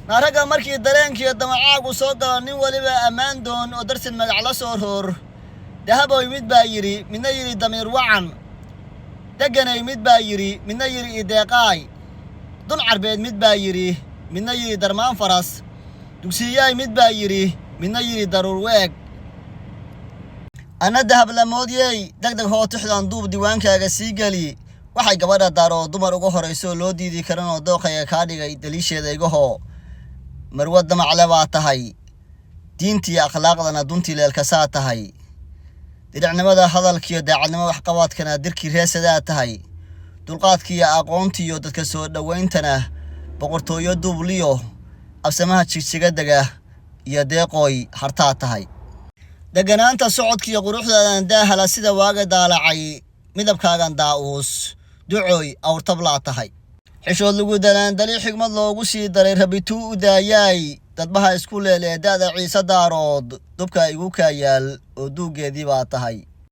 نارجع مركي درينكي دمعاق وصودا نين ولبا أمان دون ودرس المجعلة سورهور ذهبوا يمد بايري من يري دمير وعن دجنا يمد بايري من يري إدقاي دون عربيد مد بايري من يري درمان فرس دوسيا يمد بايري من يري ضرور ويك أنا ذهب لموديي دق هو تحضن دوب ديوان كاجسيجلي waxay gabadha daaro dumar ugu horeyso loo diidi karan oo dooqaya ka dhigay daliisheeda iyago marwada maclaba tahay diintii akhlaaqdana duntii leelka saa tahay diracnimada hadalkiyo daacadnimo wax qabaadkana dirkii reesada tahay dulqaadkiyo aqoontiyo dadka soo dhaweentana boqortooyo duubliyo absamaha jigjiga daga iyo deeqoy hartaa tahay deganaanta socodkiyo quruxdaadan daahala sida waaga daalacay midabkaagan daa'uus ducooy awrtabla tahay xishood lagu dalaan dali xigmad loogu sii daray rabituu u daayay dadbaha isku leeleedaada ciise daarood dubka igu ka yaal oo duugeedii baa tahay